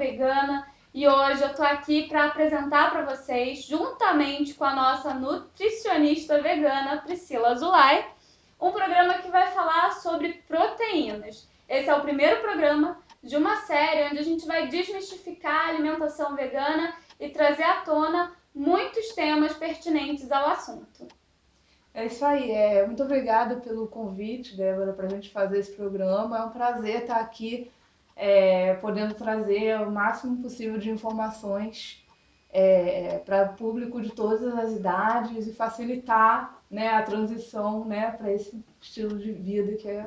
vegana e hoje eu tô aqui para apresentar para vocês, juntamente com a nossa nutricionista vegana Priscila Azulay, um programa que vai falar sobre proteínas. Esse é o primeiro programa de uma série onde a gente vai desmistificar a alimentação vegana e trazer à tona muitos temas pertinentes ao assunto. É isso aí, muito obrigada pelo convite, Débora, para a gente fazer esse programa. É um prazer estar aqui, podendo trazer o máximo possível de informações para o público de todas as idades e facilitar, né, a transição, né, para esse estilo de vida que é.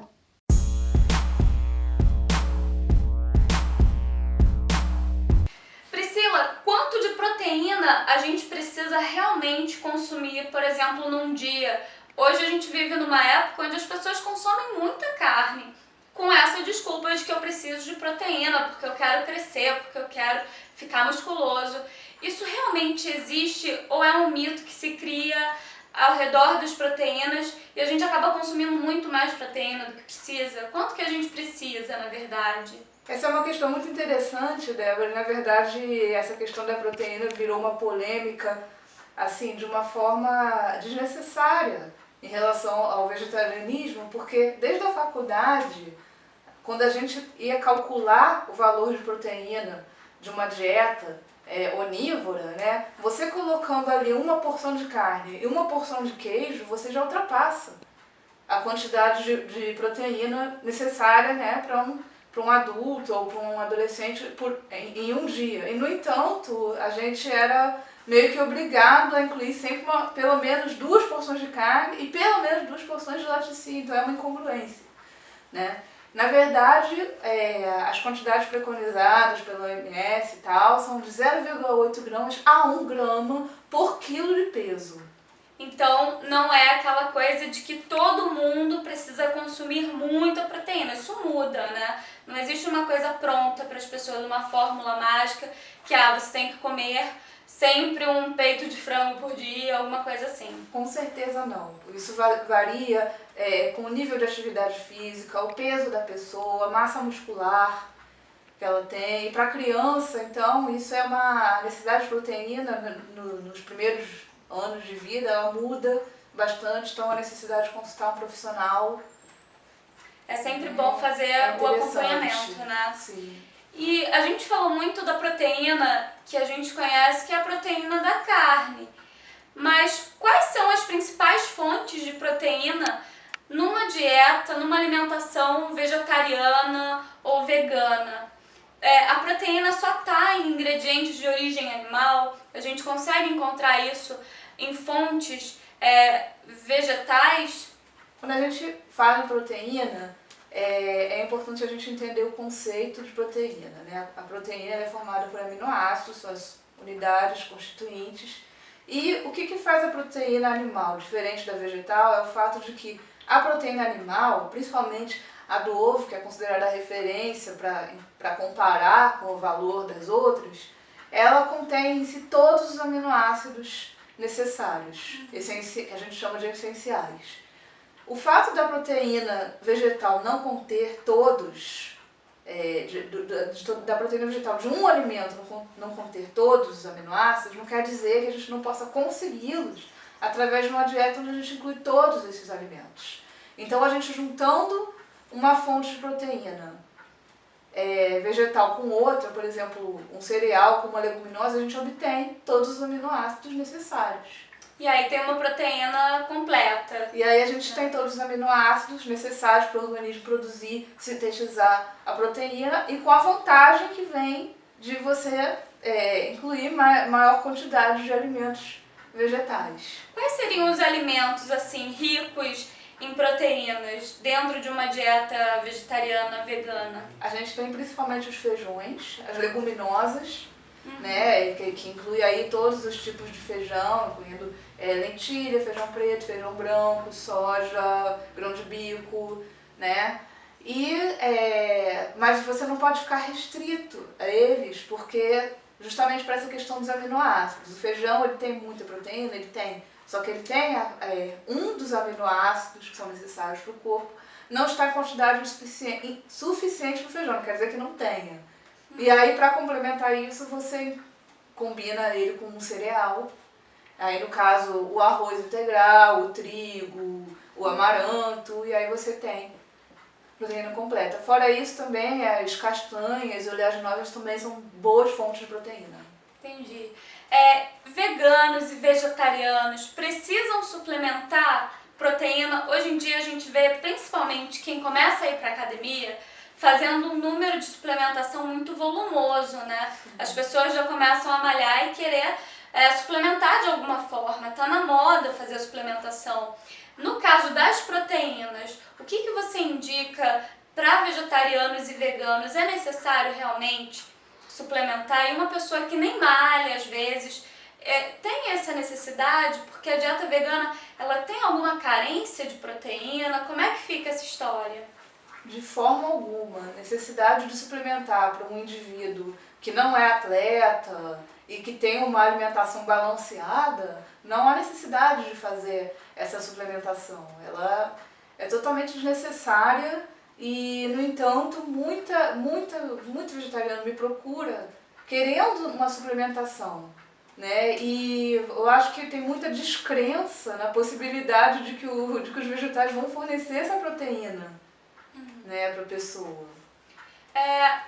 Priscila, quanto de proteína a gente precisa realmente consumir, por exemplo, num dia? Hoje a gente vive numa época onde as pessoas consomem muita carne, com essa desculpa de que eu preciso de proteína, porque eu quero crescer, porque eu quero ficar musculoso. Isso realmente existe ou é um mito que se cria ao redor das proteínas e a gente acaba consumindo muito mais proteína do que precisa? Quanto que a gente precisa, na verdade? Essa é uma questão muito interessante, Débora. Na verdade, essa questão da proteína virou uma polêmica, assim, de uma forma desnecessária em relação ao vegetarianismo, porque desde a faculdade, quando a gente ia calcular o valor de proteína de uma dieta onívora, né, você colocando ali uma porção de carne e uma porção de queijo, você já ultrapassa a quantidade de proteína necessária, né, para um adulto ou para um adolescente em um dia. E, no entanto, a gente era meio que obrigado a incluir sempre pelo menos 2 porções de carne e pelo menos 2 porções de laticínio. Então é uma incongruência, né? Na verdade, as quantidades preconizadas pela OMS e tal são de 0,8 gramas a 1 grama por quilo de peso. Então, não é aquela coisa de que todo mundo precisa consumir muita proteína. Isso muda, né? Não existe uma coisa pronta para as pessoas, uma fórmula mágica que você tem que comer sempre um peito de frango por dia, alguma coisa assim. Com certeza não. Isso varia com o nível de atividade física, o peso da pessoa, a massa muscular que ela tem. E para criança, então, isso é uma necessidade de proteína nos primeiros anos de vida, ela muda bastante, então a necessidade de consultar um profissional. É sempre bom fazer o acompanhamento, né? Sim. E a gente falou muito da proteína que a gente conhece, que é a proteína da carne. Mas quais são as principais fontes de proteína numa dieta, numa alimentação vegetariana ou vegana? A proteína só está em ingredientes de origem animal, a gente consegue encontrar isso em fontes vegetais? Quando a gente fala em proteína, é importante a gente entender o conceito de proteína, né? A proteína é formada por aminoácidos, suas unidades constituintes. E o que faz a proteína animal diferente da vegetal é o fato de que a proteína animal, principalmente a do ovo, que é considerada a referência para comparar com o valor das outras, ela contém em si todos os aminoácidos necessários, que a gente chama de essenciais. O fato da proteína vegetal não conter todos, da proteína vegetal de um alimento não conter todos os aminoácidos, não quer dizer que a gente não possa consegui-los através de uma dieta onde a gente inclui todos esses alimentos. Então, a gente juntando uma fonte de proteína vegetal com outra, por exemplo, um cereal com uma leguminosa, a gente obtém todos os aminoácidos necessários. E aí tem uma proteína completa. E aí a gente tem todos os aminoácidos necessários para o organismo produzir, sintetizar a proteína e com a vantagem que vem de você incluir maior quantidade de alimentos vegetais. Quais seriam os alimentos assim ricos em proteínas dentro de uma dieta vegetariana, vegana? A gente tem principalmente os feijões, as leguminosas, né, que inclui aí todos os tipos de feijão, incluindo lentilha, feijão preto, feijão branco, soja, grão de bico, né? Mas você não pode ficar restrito a eles, porque justamente para essa questão dos aminoácidos. O feijão, ele tem muita proteína, ele tem, só que ele tem um dos aminoácidos que são necessários para o corpo, não está em quantidade suficiente no feijão, não quer dizer que não tenha. E aí, para complementar isso, você combina ele com um cereal. Aí, no caso, o arroz integral, o trigo, o amaranto, e aí você tem proteína completa. Fora isso, também as castanhas e oleaginosas também são boas fontes de proteína. Entendi. Veganos e vegetarianos precisam suplementar proteína? Hoje em dia a gente vê principalmente quem começa a ir para academia fazendo um número de suplementação muito volumoso, né? As pessoas já começam a malhar e querer suplementar de alguma forma. Tá na moda fazer a suplementação. No caso das proteínas, o que você indica para vegetarianos e veganos? É necessário realmente suplementar? E uma pessoa que nem malha às vezes, tem essa necessidade? Porque a dieta vegana, ela tem alguma carência de proteína? Como é que fica essa história? De forma alguma, necessidade de suplementar para um indivíduo que não é atleta e que tem uma alimentação balanceada, não há necessidade de fazer essa suplementação. Ela é totalmente desnecessária e, no entanto, muito vegetariano me procura querendo uma suplementação, né? E eu acho que tem muita descrença na possibilidade de que os vegetais vão fornecer essa proteína, né, para a pessoa.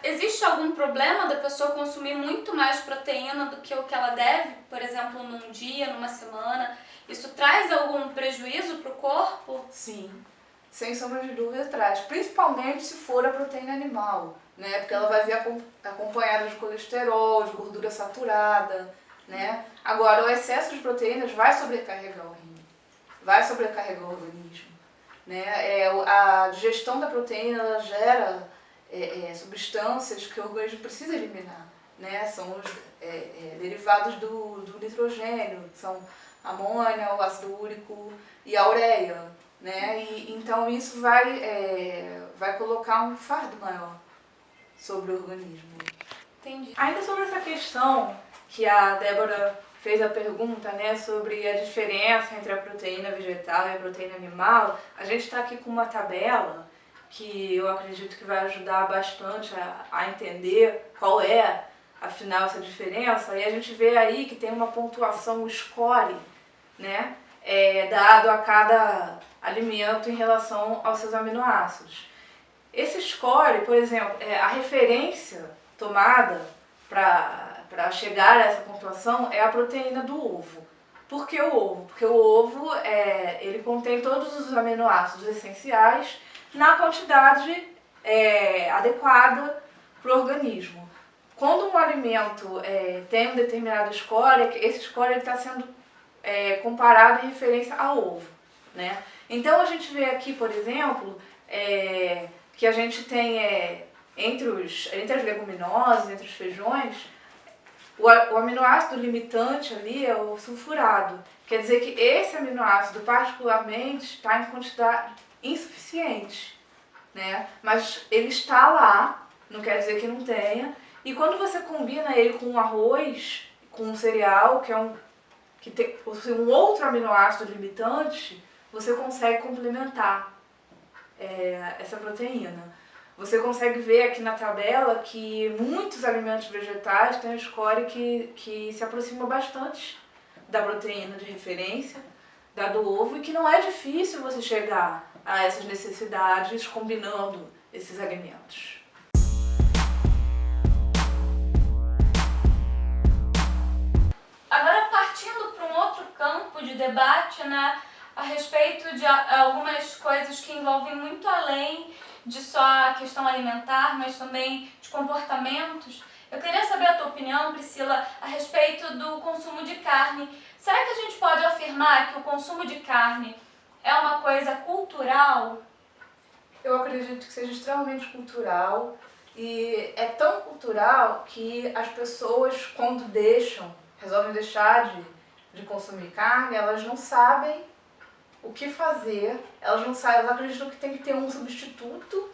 Existe algum problema da pessoa consumir muito mais proteína do que o que ela deve? Por exemplo, num dia, numa semana? Isso traz algum prejuízo para o corpo? Sim, sem sombra de dúvida traz. Principalmente se for a proteína animal, né? Porque ela vai vir acompanhada de colesterol, de gordura saturada, né? Agora, o excesso de proteínas vai sobrecarregar o rim, vai sobrecarregar o organismo, né? A digestão da proteína, ela gera substâncias que o organismo precisa eliminar, né? São os derivados do nitrogênio, que são amônia, o ácido úrico e a ureia, né? E então isso vai colocar um fardo maior sobre o organismo. Entendi. Ainda sobre essa questão que a Débora fez a pergunta, né, sobre a diferença entre a proteína vegetal e a proteína animal, a gente está aqui com uma tabela que eu acredito que vai ajudar bastante a entender qual é, afinal, essa diferença. E a gente vê aí que tem uma pontuação, o score, né, dado a cada alimento em relação aos seus aminoácidos. Esse score, por exemplo, a referência tomada para chegar a essa pontuação é a proteína do ovo. Por que o ovo? Porque o ovo ele contém todos os aminoácidos essenciais na quantidade adequada para o organismo. Quando um alimento tem um determinado score, esse score está sendo comparado em referência ao ovo, né? Então a gente vê aqui, por exemplo, que a gente tem entre as leguminosas, entre os feijões, o aminoácido limitante ali é o sulfurado. Quer dizer que esse aminoácido particularmente está em quantidade insuficiente, né? Mas ele está lá, não quer dizer que não tenha. E quando você combina ele com um arroz, com um cereal, que tem um outro aminoácido limitante, você consegue complementar essa proteína. Você consegue ver aqui na tabela que muitos alimentos vegetais têm um score que se aproxima bastante da proteína de referência, da do ovo, e que não é difícil você chegar a essas necessidades combinando esses alimentos. Agora, partindo para um outro campo de debate, né, a respeito de algumas coisas que envolvem muito além de só a questão alimentar, mas também de comportamentos. Eu queria saber a tua opinião, Priscila, a respeito do consumo de carne. Será que a gente pode afirmar que o consumo de carne é uma coisa cultural? Eu acredito que seja extremamente cultural e é tão cultural que as pessoas, quando resolvem deixar de consumir carne, elas não sabem o que fazer, elas acreditam que tem que ter um substituto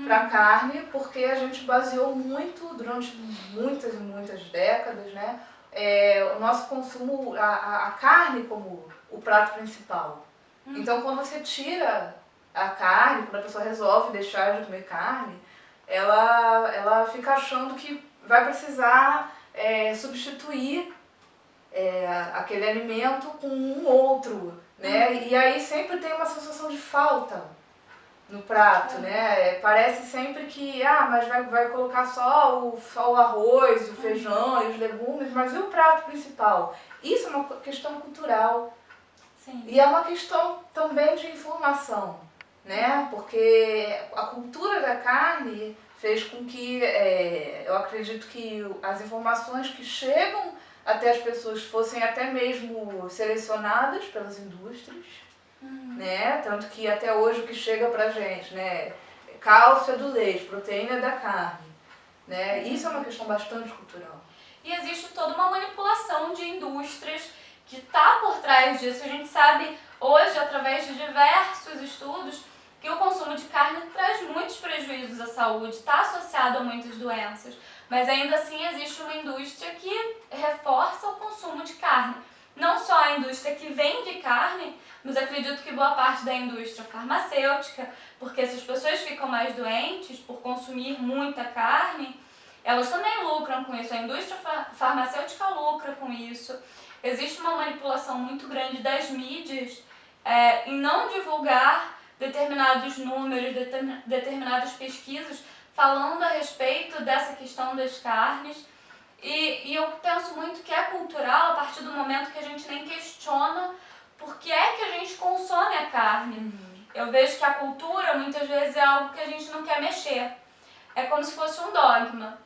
para a carne, porque a gente baseou muito, durante muitas e muitas décadas, né, o nosso consumo, a carne como o prato principal. Então, quando você tira a carne, quando a pessoa resolve deixar de comer carne, ela fica achando que vai precisar substituir aquele alimento com um outro, né? E aí sempre tem uma sensação de falta no prato, né? Parece sempre que, mas vai colocar só o arroz, o feijão e os legumes, mas e o prato principal? Isso é uma questão cultural. Sim. E é uma questão também de informação, né? Porque a cultura da carne fez com que, eu acredito que as informações que chegam até as pessoas fossem até mesmo selecionadas pelas indústrias, né? Tanto que até hoje o que chega pra gente, né? Cálcio é do leite, proteína é da carne, né? Isso é uma questão bastante cultural. E existe toda uma manipulação de indústrias que está por trás disso. A gente sabe hoje, através de diversos estudos, que o consumo de carne traz muitos prejuízos à saúde, está associado a muitas doenças. Mas ainda assim existe uma indústria que reforça o consumo de carne. Não só a indústria que vende carne, mas acredito que boa parte da indústria farmacêutica, porque se as pessoas ficam mais doentes por consumir muita carne, elas também lucram com isso. A indústria farmacêutica lucra com isso. Existe uma manipulação muito grande das mídias em não divulgar determinados números, determinadas pesquisas falando a respeito dessa questão das carnes. E eu penso muito que é cultural a partir do momento que a gente nem questiona por que é que a gente consome a carne. Eu vejo que a cultura muitas vezes é algo que a gente não quer mexer. É como se fosse um dogma.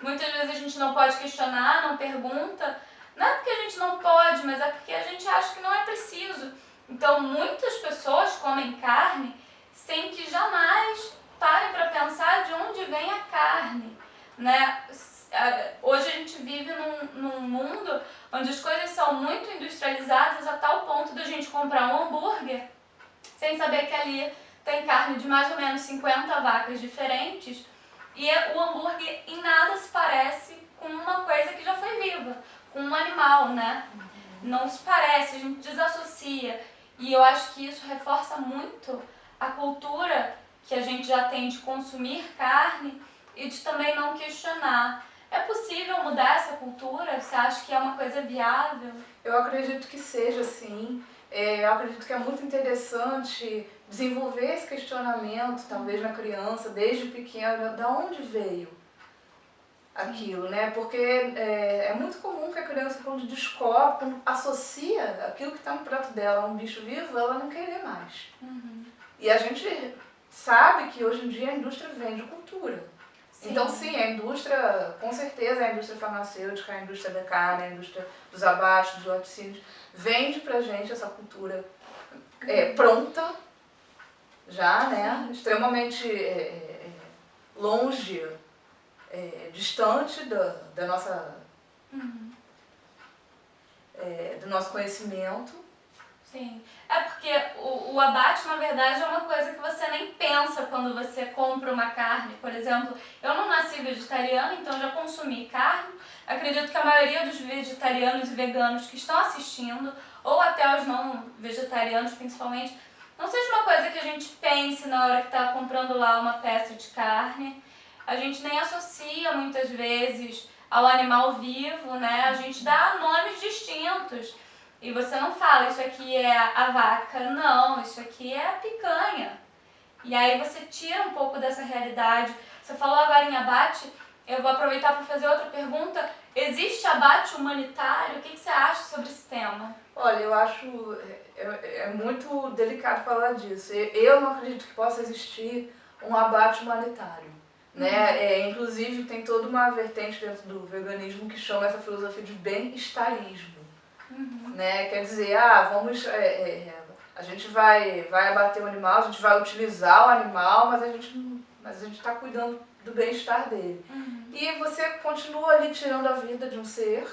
Muitas vezes a gente não pode questionar, não pergunta. Não é porque a gente não pode, mas é porque a gente acha que não é preciso. Então muitas pessoas comem carne sem que jamais parem para pensar de onde vem a carne, né? Hoje a gente vive num mundo onde as coisas são muito industrializadas a tal ponto da gente comprar um hambúrguer sem saber que ali tem carne de mais ou menos 50 vacas diferentes e o hambúrguer em nada se parece com uma coisa que já foi viva, com um animal, né? Não se parece, a gente desassocia. E eu acho que isso reforça muito a cultura que a gente já tem de consumir carne e de também não questionar. É possível mudar essa cultura? Você acha que é uma coisa viável? Eu acredito que seja, sim. Eu acredito que é muito interessante desenvolver esse questionamento, talvez na criança, desde pequena, de onde veio aquilo, né? Porque é muito comum que a criança, quando descobre, quando associa aquilo que está no prato dela a um bicho vivo, ela não quer mais. E a gente sabe que hoje em dia a indústria vende cultura. Sim. Então sim, a indústria, com certeza a indústria farmacêutica, a indústria da carne, a indústria dos abates, dos laticínios, vende pra gente essa cultura pronta, já, né? Extremamente longe, distante da nossa, do nosso conhecimento. Sim, é porque o abate, na verdade, é uma coisa que você nem pensa quando você compra uma carne. Por exemplo, eu não nasci vegetariana, então já consumi carne. Acredito que a maioria dos vegetarianos e veganos que estão assistindo, ou até os não vegetarianos principalmente, não seja uma coisa que a gente pense na hora que está comprando lá uma peça de carne. A gente nem associa muitas vezes ao animal vivo, né? A gente dá nomes distintos. E você não fala, isso aqui é a vaca, não, isso aqui é a picanha. E aí você tira um pouco dessa realidade. Você falou agora em abate, eu vou aproveitar para fazer outra pergunta. Existe abate humanitário? O que você acha sobre esse tema? Olha, eu acho muito delicado falar disso. Eu não acredito que possa existir um abate humanitário, né? Inclusive tem toda uma vertente dentro do veganismo que chama essa filosofia de bem-estarismo. Né? Quer dizer, a gente vai abater o animal, a gente vai utilizar o animal, mas a gente está cuidando do bem-estar dele. E você continua ali tirando a vida de um ser,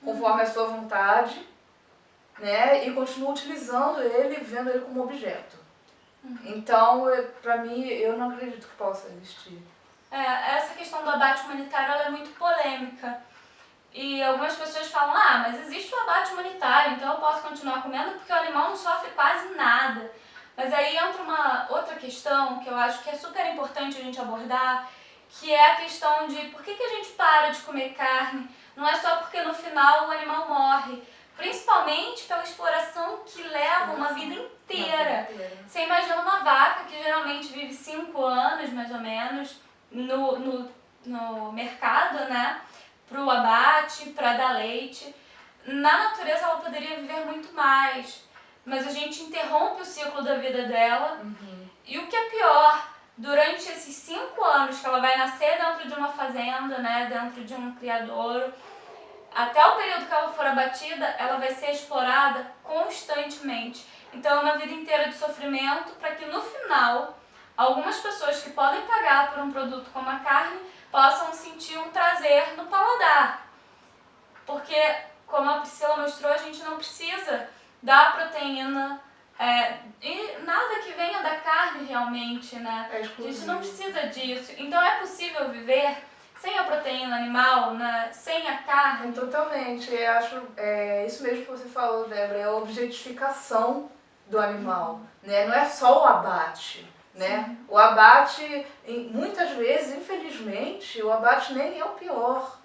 conforme a sua vontade, né? E continua utilizando ele, vendo ele como objeto. Então, para mim, eu não acredito que possa existir. Essa questão do abate humanitário ela é muito polêmica. E algumas pessoas falam, mas existe o abate humanitário, então eu posso continuar comendo porque o animal não sofre quase nada. Mas aí entra uma outra questão que eu acho que é super importante a gente abordar, que é a questão de por que a gente para de comer carne. Não é só porque no final o animal morre, principalmente pela exploração que leva uma vida inteira. Você imagina uma vaca que geralmente vive 5 anos, mais ou menos, no mercado, né? Para o abate, para dar leite. Na natureza ela poderia viver muito mais, mas a gente interrompe o ciclo da vida dela. E o que é pior, durante esses 5 anos que ela vai nascer dentro de uma fazenda, né, dentro de um criadouro, até o período que ela for abatida, ela vai ser explorada constantemente. Então é uma vida inteira de sofrimento para que no final, algumas pessoas que podem pagar por um produto como a carne possam sentir um prazer no paladar. Porque, como a Priscila mostrou, a gente não precisa da proteína e nada que venha da carne realmente, né? A gente não precisa disso. Então é possível viver sem a proteína animal, né? Sem a carne? Totalmente. Eu acho isso mesmo que você falou, Débora, é a objetificação do animal, né? Não é só o abate, né? Sim. O abate, muitas vezes, infelizmente, o abate nem é o pior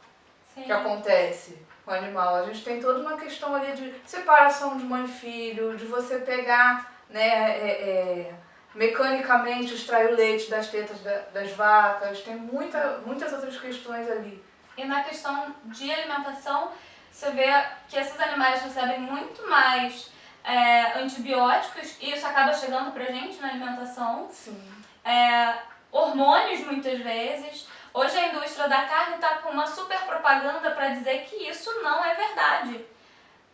que acontece com o animal. A gente tem toda uma questão ali de separação de mãe e filho, de você pegar, né, mecanicamente extrair o leite das tetas das vacas, tem muitas outras questões ali. E na questão de alimentação, você vê que esses animais recebem muito mais antibióticos, e isso acaba chegando pra gente na alimentação. Sim. Hormônios muitas vezes. Hoje a indústria da carne está com uma super propaganda para dizer que isso não é verdade.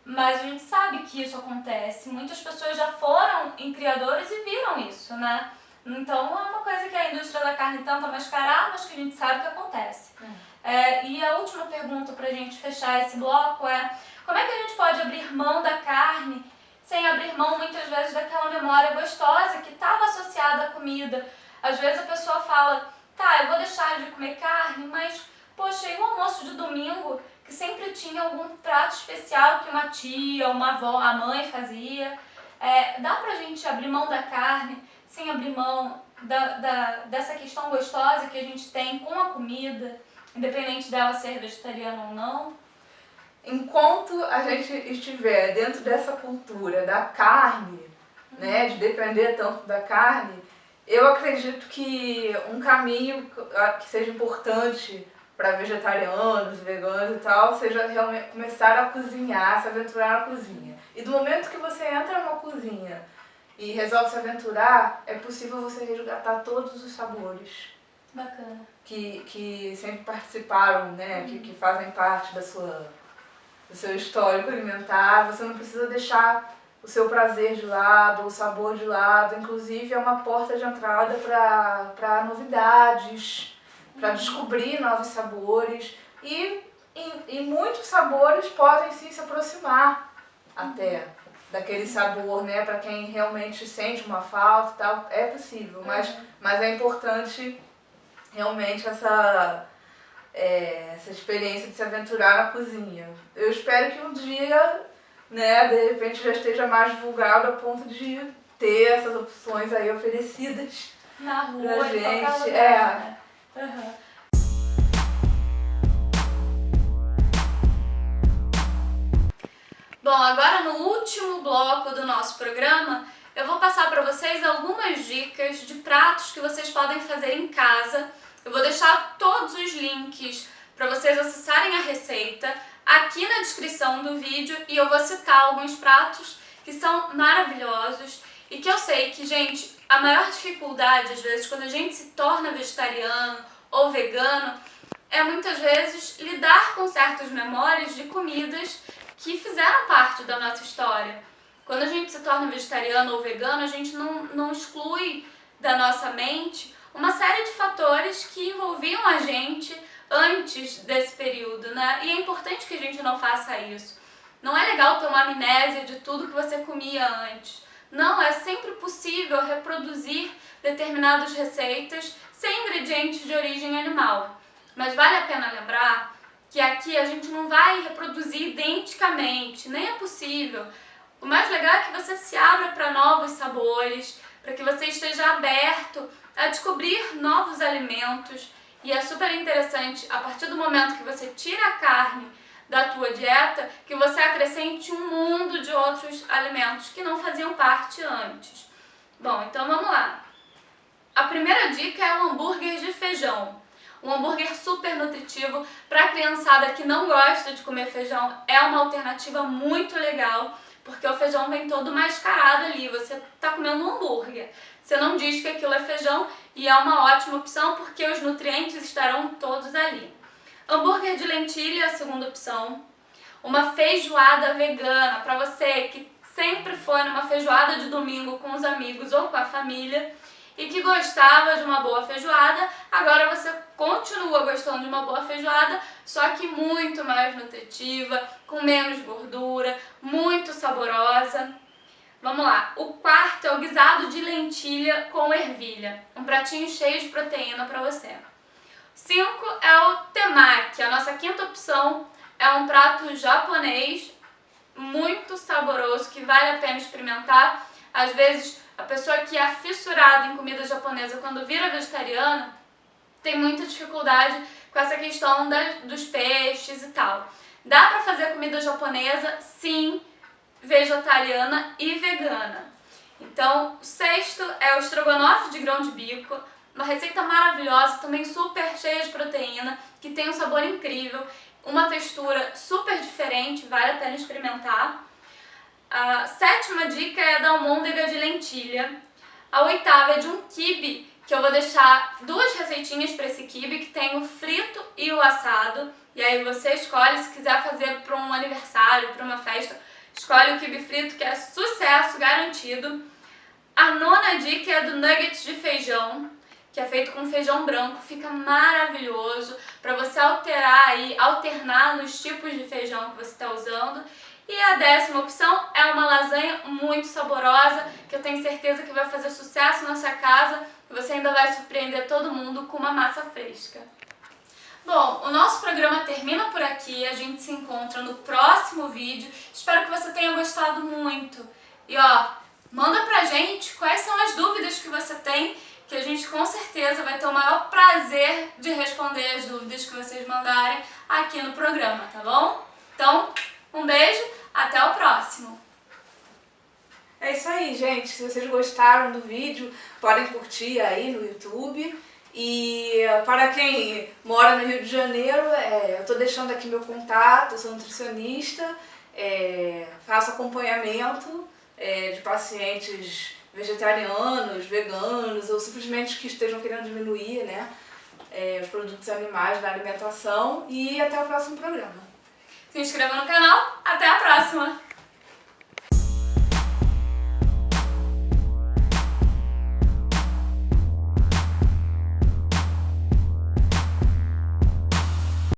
Mas a gente sabe que isso acontece. Muitas pessoas já foram em criadores e viram isso, né? Então é uma coisa que a indústria da carne tenta mascarar, mas que a gente sabe que acontece. E a última pergunta para a gente fechar esse bloco é: como é que a gente pode abrir mão da carne sem abrir mão muitas vezes daquela memória gostosa que estava associada à comida? Às vezes a pessoa fala: tá, eu vou deixar de comer carne, mas, poxa, e o almoço de domingo, que sempre tinha algum prato especial que uma tia, uma avó, a mãe fazia? Dá pra gente abrir mão da carne sem abrir mão dessa questão gostosa que a gente tem com a comida, independente dela ser vegetariana ou não? Enquanto a gente estiver dentro dessa cultura da carne, né, de depender tanto da carne, eu acredito que um caminho que seja importante para vegetarianos, veganos e tal, seja realmente começar a cozinhar, se aventurar na cozinha. E do momento que você entra numa cozinha e resolve se aventurar, é possível você resgatar todos os sabores. Bacana. Que sempre participaram, né, que fazem parte do seu histórico alimentar. Você não precisa deixar o seu prazer de lado, o sabor de lado. Inclusive é uma porta de entrada para novidades, para descobrir novos sabores. E muitos sabores podem sim se aproximar até daquele sabor, né? Para quem realmente sente uma falta e tal, é possível. Mas é importante realmente essa experiência de se aventurar na cozinha. Eu espero que um dia, né, de repente já esteja mais divulgado a ponto de ter essas opções aí oferecidas na rua, pra em gente. qualquer lugar, né? Bom, agora no último bloco do nosso programa, eu vou passar para vocês algumas dicas de pratos que vocês podem fazer em casa. Eu vou deixar todos os links para vocês acessarem a receita aqui na descrição do vídeo, e eu vou citar alguns pratos que são maravilhosos e que eu sei que, gente, a maior dificuldade, às vezes, quando a gente se torna vegetariano ou vegano, é muitas vezes lidar com certas memórias de comidas que fizeram parte da nossa história. Quando a gente se torna vegetariano ou vegano, a gente não exclui da nossa mente uma série de fatores que envolviam a gente antes desse período, né? E é importante que a gente não faça isso. Não é legal ter uma amnésia de tudo que você comia antes. Não, é sempre possível reproduzir determinadas receitas sem ingredientes de origem animal. Mas vale a pena lembrar que aqui a gente não vai reproduzir identicamente, nem é possível. O mais legal é que você se abra para novos sabores, para que você esteja aberto a descobrir novos alimentos E é super interessante, a partir do momento que você tira a carne da tua dieta, que você acrescente um mundo de outros alimentos que não faziam parte antes. Bom, então vamos lá. A primeira dica é o hambúrguer de feijão. Um hambúrguer super nutritivo para a criançada que não gosta de comer feijão. É uma alternativa muito legal, porque o feijão vem todo mascarado ali. Você está comendo um hambúrguer. Você não diz que aquilo é feijão e é uma ótima opção porque os nutrientes estarão todos ali. Hambúrguer de lentilha, a segunda opção. Uma feijoada vegana para você que sempre foi numa feijoada de domingo com os amigos ou com a família e que gostava de uma boa feijoada, agora você continua gostando de uma boa feijoada, só que muito mais nutritiva, com menos gordura, muito saborosa. Vamos lá, o quarto é o guisado de lentilha com ervilha, um pratinho cheio de proteína para você. 5 é o temaki, a nossa quinta opção é um prato japonês muito saboroso que vale a pena experimentar. Às vezes a pessoa que é fissurada em comida japonesa quando vira vegetariana tem muita dificuldade com essa questão dos peixes e tal. Dá para fazer comida japonesa, sim, vegetariana e vegana. Então, o sexto é o estrogonofe de grão de bico, uma receita maravilhosa, também super cheia de proteína, que tem um sabor incrível, uma textura super diferente, vale a pena experimentar. A sétima dica é da almôndega de lentilha. A oitava é de um quibe, que eu vou deixar 2 receitinhas para esse quibe, que tem o frito e o assado. E aí você escolhe, se quiser fazer para um aniversário, para uma festa, escolhe o quibe frito, que é sucesso garantido. A nona dica é do nuggets de feijão, que é feito com feijão branco, fica maravilhoso para você alternar nos tipos de feijão que você está usando. E a 10ª opção é uma lasanha muito saborosa, que eu tenho certeza que vai fazer sucesso na sua casa e você ainda vai surpreender todo mundo com uma massa fresca. Bom, o nosso programa termina por aqui, a gente se encontra no próximo vídeo. Espero que você tenha gostado muito. E ó, manda pra gente quais são as dúvidas que você tem, que a gente com certeza vai ter o maior prazer de responder as dúvidas que vocês mandarem aqui no programa, tá bom? Então, um beijo, até o próximo! É isso aí, gente. Se vocês gostaram do vídeo, podem curtir aí no YouTube. E para quem mora no Rio de Janeiro, eu estou deixando aqui meu contato, eu sou nutricionista, faço acompanhamento de pacientes vegetarianos, veganos ou simplesmente que estejam querendo diminuir, né, os produtos animais na alimentação. E até o próximo programa. Se inscreva no canal, até a próxima!